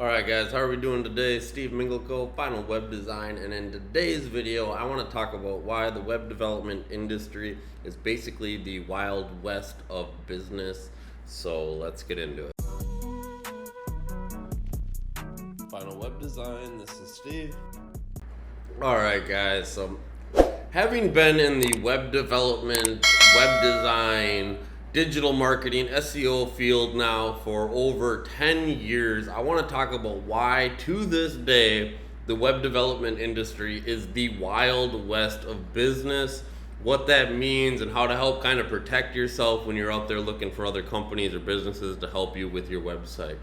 Alright guys, how are we doing today? Steve Mingleco, Final Web Design, and in today's video I want to talk about why the web development industry is basically the wild west of business. So let's get into it. Final Web Design, this is Steve. Alright guys, so having been in the web development, web design, digital marketing, SEO field now for over 10 years, I want to talk about why to this day the web development industry is the wild west of business, what that means, and how to help kind of protect yourself when you're out there looking for other companies or businesses to help you with your website.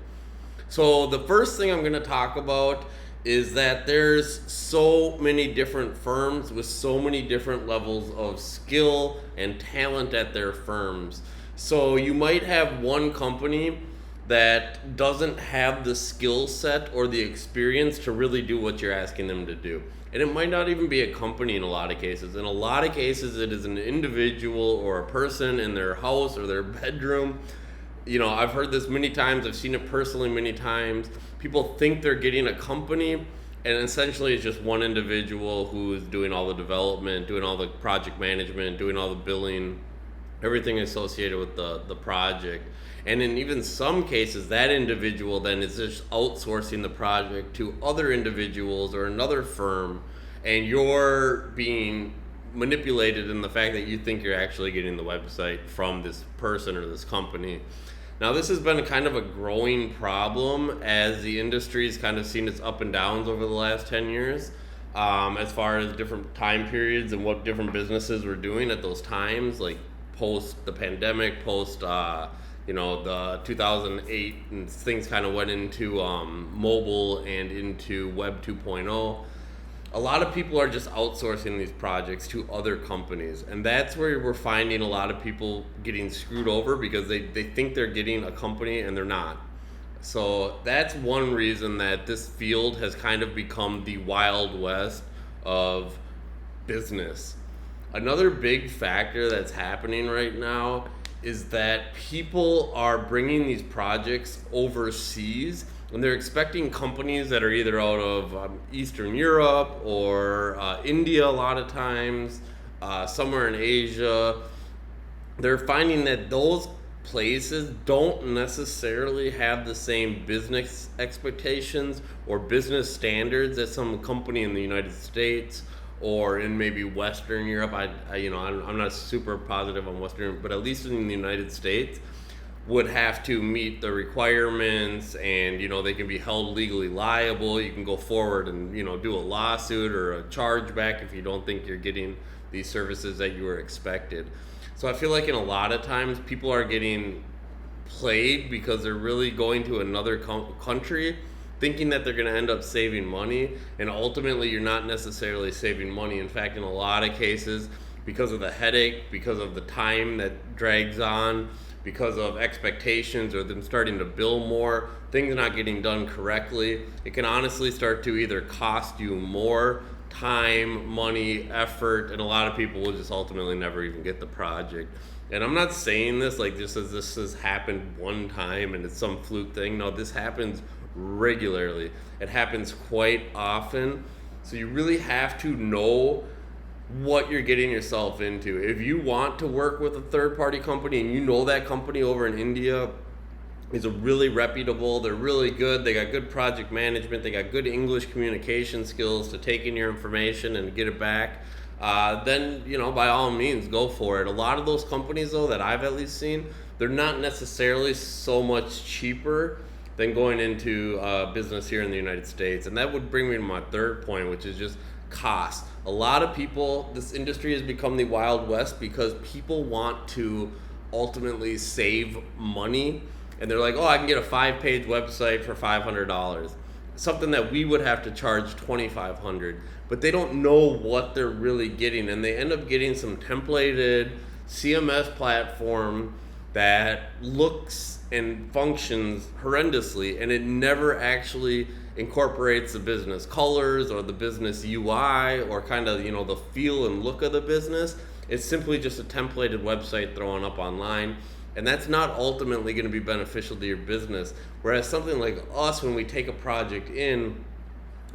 So the first thing I'm going to talk about is that there's so many different firms with so many different levels of skill and talent at their firms. So you might have one company that doesn't have the skill set or the experience to really do what you're asking them to do. And it might not even be a company in a lot of cases. In a lot of cases, it is an individual or a person in their house or their bedroom. You know, I've heard this many times. I've seen it personally many times. People think they're getting a company, and essentially it's just one individual who is doing all the development, doing all the project management, doing all the billing, everything associated with the project. And in even some cases, that individual then is just outsourcing the project to other individuals or another firm, and you're being manipulated in the fact that you think you're actually getting the website from this person or this company. Now, this has been kind of a growing problem as the industry's kind of seen its up and downs over the last 10 years, as far as different time periods and what different businesses were doing at those times, like post the pandemic, post the 2008, and things kind of went into mobile and into Web 2.0. A lot of people are just outsourcing these projects to other companies, and that's where we're finding a lot of people getting screwed over because they think they're getting a company and they're not. So that's one reason that this field has kind of become the wild west of business. Another big factor that's happening right now is that people are bringing these projects overseas, and they're expecting companies that are either out of Eastern Europe or India a lot of times, somewhere in Asia. They're finding that those places don't necessarily have the same business expectations or business standards as some company in the United States or in maybe Western Europe. I'm not super positive on Western Europe, but at least in the United States, would have to meet the requirements, and they can be held legally liable. You can go forward and do a lawsuit or a chargeback if you don't think you're getting these services that you were expected. So I feel like in a lot of times people are getting played because they're really going to another country thinking that they're going to end up saving money, and ultimately you're not necessarily saving money. In fact, in a lot of cases, because of the headache, because of the time that drags on, because of expectations or them starting to bill more, things not getting done correctly, it can honestly start to either cost you more time, money, effort, and a lot of people will just ultimately never even get the project. And I'm not saying this like just as this has happened one time and it's some fluke thing. No, this happens regularly. It happens quite often. So you really have to know what you're getting yourself into. If you want to work with a third-party company and you know that company over in India is a really reputable, they're really good, they got good project management, they got good English communication skills to take in your information and get it back, then by all means go for it. A lot of those companies though that I've at least seen, they're not necessarily so much cheaper than going into business here in the United States. And that would bring me to my third point, which is just cost. A lot of people, this industry has become the Wild West because people want to ultimately save money, and they're like, oh, I can get a 5-page website for $500, something that we would have to charge $2,500, but they don't know what they're really getting, and they end up getting some templated CMS platform that looks and functions horrendously, and it never actually incorporates the business colors or the business UI or kind of the feel and look of the business. It's simply just a templated website thrown up online. And that's not ultimately going to be beneficial to your business. Whereas something like us, when we take a project in,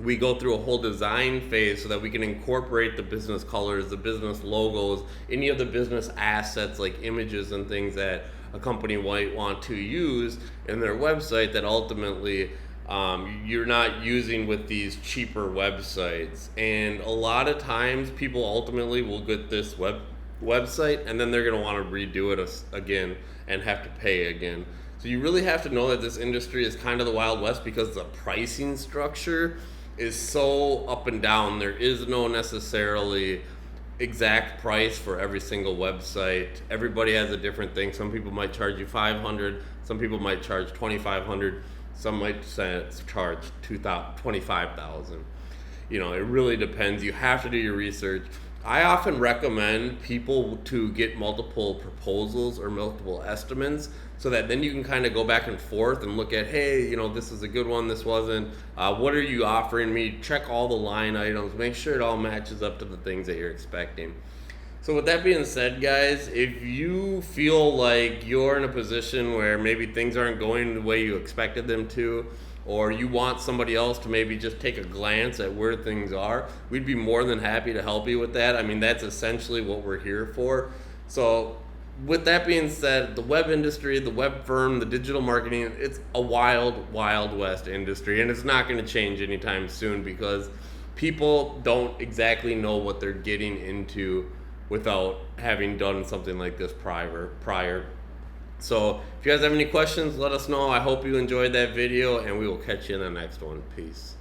we go through a whole design phase so that we can incorporate the business colors, the business logos, any of the business assets like images and things that a company might want to use in their website that ultimately you're not using with these cheaper websites. And a lot of times people ultimately will get this website and then they're going to want to redo it again and have to pay again. So you really have to know that this industry is kind of the Wild West because the pricing structure is so up and down. There is no necessarily exact price for every single website. Everybody has a different thing. Some people might charge you $500, some people might charge $2,500, some might charge $25,000. You know, it really depends. You have to do your research. I often recommend people to get multiple proposals or multiple estimates so that then you can kind of go back and forth and look at, hey, you know, this is a good one, this wasn't. What are you offering me? Check all the line items. Make sure it all matches up to the things that you're expecting. So with that being said, guys, if you feel like you're in a position where maybe things aren't going the way you expected them to, or you want somebody else to maybe just take a glance at where things are, we'd be more than happy to help you with that. I mean, that's essentially what we're here for. So with that being said, the web industry, the web firm, the digital marketing, it's a wild, wild west industry, and it's not going to change anytime soon because people don't exactly know what they're getting into without having done something like this prior. So if you guys have any questions, let us know. I hope you enjoyed that video, and we will catch you in the next one. Peace.